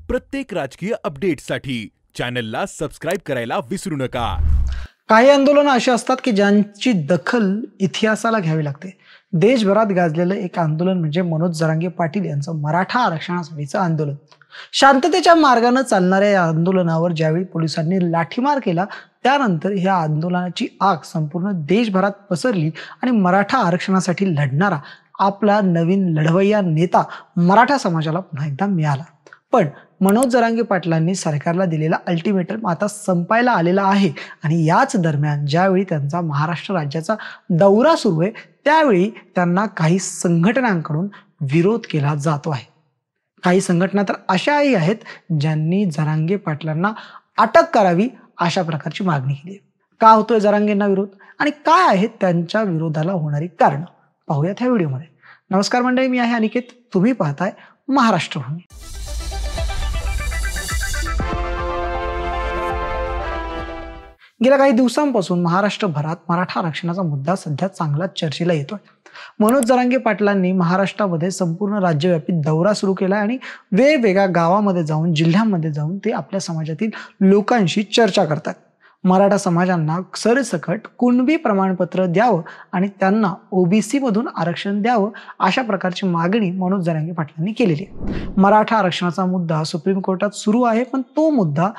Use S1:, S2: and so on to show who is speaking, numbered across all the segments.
S1: प्रत्येक राजकीय अपडेटसाठी चॅनलला सबस्क्राइब करायला विसरू नका।
S2: काही आंदोलनं अशी असतात की ज्यांची दखल इतिहासाला घ्यावी लागते। देशभरात गाजलेलं एक आंदोलन म्हणजे मनोज जरांगे पाटील यांचं मराठा आरक्षणासाठीचं आंदोलन। शांततेच्या मार्गाने चालणाऱ्या या आंदोलनावर ज्यावेळी पोलिसांनी लाठीमार केला त्यानंतर ह्या आंदोलनाची आग संपूर्ण देशभरात पसरली आणि मराठा आरक्षणासाठी लढणारा आपला नवीन लढवय्या नेता मराठा समाजाला पुन्हा एकदा मिळाला। पण मनोज जरांगे पाटलांनी सरकारला दिलेला अल्टिमेटम आता संपायला आलेला आहे आणि याच दरम्यान ज्यावेळी त्यांचा महाराष्ट्र राज्याचा दौरा सुरू आहे त्यावेळी त्यांना काही संघटनांकडून विरोध केला जातो आहे। काही संघटना तर अशाही आहेत ज्यांनी जरांगे पाटलांना अटक करावी अशा प्रकारची मागणी केली आहे। का होतोय जरांगेंना विरोध आणि काय आहेत त्यांच्या विरोधाला होणारी कारण पाहूयात ह्या व्हिडिओमध्ये। नमस्कार मंडळी, मी आहे अनिकेत, तुम्ही पाहताय महाराष्ट्र भूमी। गेल्या काही दिवसांपासून महाराष्ट्रभरात मराठा आरक्षणाचा मुद्दा सध्या चांगलाच चर्चेला येतोय। मनोज जरांगे पाटलांनी महाराष्ट्रामध्ये संपूर्ण राज्यव्यापी दौरा सुरू केला आणि वेगवेगळ्या गावामध्ये जाऊन जिल्ह्यांमध्ये जाऊन ते आपल्या समाजातील लोकांशी चर्चा करतात। मराठा समाजांना सरसकट कुणबी प्रमाणपत्र द्यावं आणि त्यांना ओबीसी मधून आरक्षण द्यावं अशा प्रकारची मागणी मनोज जरांगे पाटलांनी केलेली आहे। मराठा आरक्षणाचा मुद्दा सुप्रीम कोर्टात सुरू आहे, पण तो मुद्दा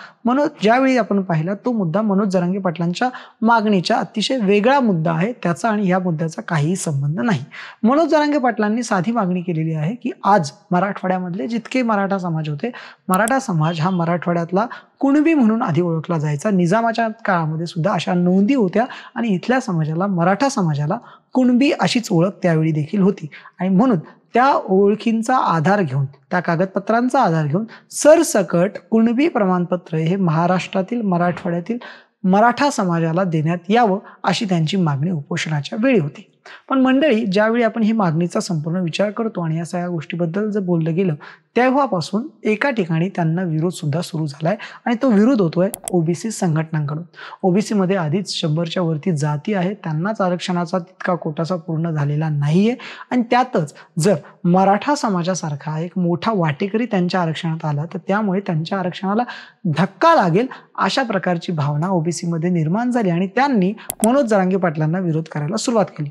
S2: ज्यावेळी आपण पाहिला तो मुद्दा मनोज जरांगे पाटलांच्या मागणीचा अतिशय वेगळा मुद्दा आहे, त्याचा आणि या मुद्द्याचा काहीही संबंध नाही। मनोज जरांगे पाटलांनी साधी मागणी केलेली आहे की आज मराठवाड्यामधले जितके मराठा समाज होते, मराठा समाज हा मराठवाड्यातला कुणबी म्हणून आधी ओळखला जायचा। निजामाच्या काळामध्ये सुद्धा अशा नोंदी होत्या आणि इथल्या समाजाला, मराठा समाजाला कुणबी अशीच ओळख त्यावेळी देखील होती आणि म्हणून त्या ओळखींचा आधार घेऊन, त्या कागदपत्रांचा आधार घेऊन सरसकट कुणबी प्रमाणपत्र हे महाराष्ट्रातील मराठवाड्यातील मराठा समाजाला देण्यात यावं अशी त्यांची मागणी उपोषणाच्या वेळी होती। पण मंडळी, ज्यावेळी आपण ही मागणीचा संपूर्ण विचार करतो आणि या सगळ्या गोष्टीबद्दल जर बोललं गेलं तेव्हापासून एका ठिकाणी त्यांना विरोध सुद्धा सुरू झालाय आणि तो विरोध होतोय ओबीसी संघटनांकडून। ओबीसी मध्ये आधीच 100च्या वरती जाती आहेत, त्यांनाच आरक्षणाचा तितका कोटाचा पूर्ण झालेला नाहीये आणि त्यातच जर मराठा समाजासारखा एक मोठा वाटेकरी त्यांच्या आरक्षणात आला तर त्यामुळे त्यांच्या आरक्षणाला धक्का लागेल अशा प्रकारची भावना ओबीसी मध्ये निर्माण झाली आणि त्यांनी मनोज जरांगे पाटलांना विरोध करायला सुरुवात केली।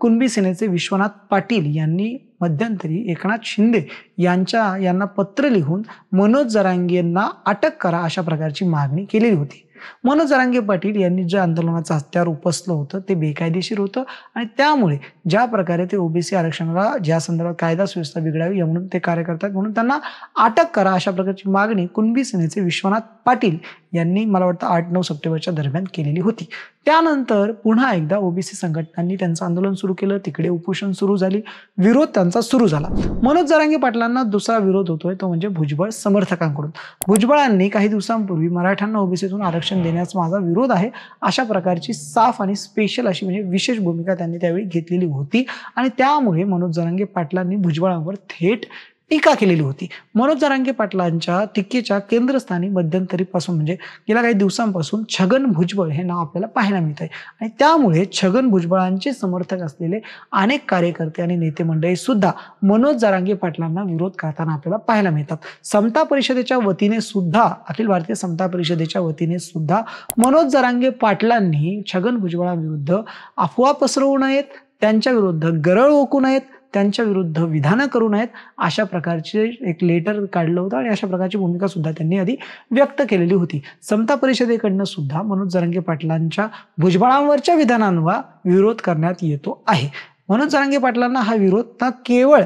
S2: कुणबी सेनेचे विश्वनाथ पाटील यांनी मध्यंतरी एकनाथ शिंदे यांना पत्र लिहून मनोज जरांगेंना अटक करा अशा प्रकारची मागणी केलेली होती। मनोज जरांगे पाटील यांनी जे आंदोलनाचं हत्यार उपसलं होतं ते बेकायदेशीर होतं आणि त्यामुळे ज्या प्रकारे ते ओबीसी आरक्षणाला ज्या संदर्भात कायदा सुव्यवस्था बिघडावी म्हणून ते कार्य करतात, म्हणून त्यांना अटक करा अशा प्रकारची मागणी कुणबी सेनेचे विश्वनाथ पाटील यांनी मला वाटतं 8-9 सप्टेंबरच्या दरम्यान केलेली होती। त्यानंतर पुन्हा एकदा ओबीसी संघटनांनी त्यांचं आंदोलन सुरू केलं, तिकडे उपोषण सुरू झाली, विरोध त्यांचा सुरू झाला। मनोज जरांगे पाटलांना दुसरा विरोध होतोय तो म्हणजे भुजबळ समर्थकांकडून। भुजबळांनी काही दिवसांपूर्वी मराठ्यांना ओबीसीतून आरक्षण देण्याचा माझा विरोध आहे अशा प्रकारची साफ आणि स्पेशल अशी म्हणजे विशेष भूमिका त्यांनी त्यावेळी घेतलेली होती आणि त्यामुळे मनोज जरांगे पाटलांनी भुजबळांवर थेट टीका केलेली होती। मनोज जरांगे पाटलांच्या टीकेच्या केंद्रस्थानी मध्यंतरीपासून म्हणजे गेल्या काही दिवसांपासून छगन भुजबळ हे नाव आपल्याला पाहायला मिळतंय आणि त्यामुळे छगन भुजबळांचे समर्थक असलेले अनेक कार्यकर्ते आणि नेते मंडळी सुद्धा मनोज जरांगे पाटलांना विरोध करताना आपल्याला पाहायला मिळतात। समता परिषदेच्या वतीने सुद्धा, अखिल भारतीय समता परिषदेच्या वतीने सुद्धा मनोज जरांगे पाटलांनी छगन भुजबळांविरुद्ध अफवा पसरवू नयेत, त्यांच्या विरुद्ध गरळ ओकू नयेत, त्यांच्या विरुद्ध विधानं करू नयेत अशा प्रकारचे एक लेटर काढलं होतं आणि अशा प्रकारची भूमिका सुद्धा त्यांनी आधी व्यक्त केलेली होती। समता परिषदेकडनं सुद्धा मनोज जरांगे पाटलांच्या भुजबळांवरच्या विधानांवर विरोध करण्यात येतो आहे। मनोज जरांगे पाटलांना हा विरोध ना केवळ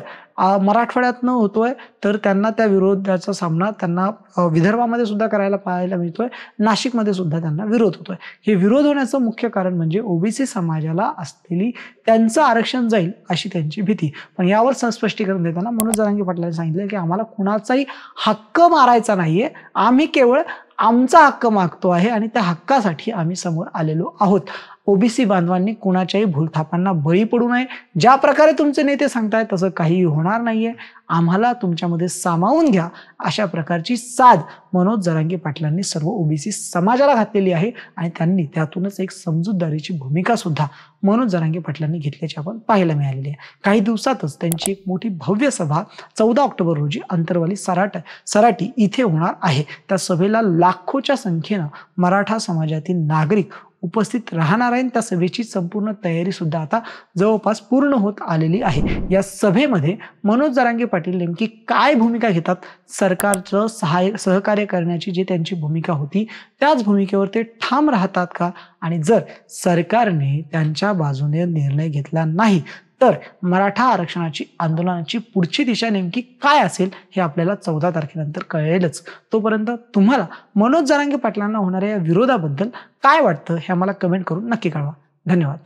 S2: मराठवाड्यात न होतोय तर त्यांना त्या विरोधाचा सामना त्यांना विदर्भामध्ये सुद्धा करायला पाहायला मिळतोय, नाशिकमध्ये सुद्धा त्यांना विरोध होतोय। हे विरोध होण्याचं मुख्य कारण म्हणजे ओबीसी समाजाला असलेली त्यांचं आरक्षण जाईल अशी त्यांची भीती। पण यावर स्पष्टीकरण देताना मनोज जरांगे पाटलांनी सांगितलं की आम्हाला कुणाचाही हक्क मारायचा नाहीये, आम्ही केवळ आमचा हक्क मागतो आहे आणि त्या हक्कासाठी आम्ही समोर आलेलो आहोत। ओबीसी बांधवांनी कुणाच्याही भूलथापांना बळी पडू नये. ज्या प्रकारे तुमचे नेते सांगताय तसं काहीही होणार नाहीये. आम्हाला तुमच्यामध्ये सामावून घ्या, अशा प्रकारची साद मनोज जरांगे पाटलांनी सर्व ओबीसी समाजाला घातलेली आहे आणि त्यांनी त्यातूनच एक समजूतदारीची भूमिका सुद्धा मनोज जरांगे पाटलांनी घेतल्याची आपण पाहायला मिळालेली आहे. काही दिवसातच त्यांची एक मोठी भव्य सभा 14 ऑक्टोबर रोजी अंतरवाली सराटी इथे होणार आहे. त्या सभेला लाखोच्या संख्येनं मराठा समाजातील नागरिक उपस्थित राहणार आहे. त्या सभेची संपूर्ण तयारी सुद्धा आता जवळपास पूर्ण होत आलेली आहे. या सभेमध्ये मनोज जरांगे पाटील नेमकी काय भूमिका घेतात, सरकारचं सहकार्य करण्याची जी त्यांची भूमिका होती त्याच भूमिकेवर ते ठाम राहतात का, आणि जर सरकारने त्यांच्या बाजूने निर्णय घेतला नाही तर मराठा आरक्षणाची आंदोलनाची पुढची दिशा नेमकी काय असेल हे आपल्याला 14 तारखेनंतर कळेलच. तोपर्यंत तुम्हाला मनोज जरांगे पाटलांना होणाऱ्या या विरोधाबद्दल काय वाटतं हे आम्हाला कमेंट करून नक्की कळवा. धन्यवाद.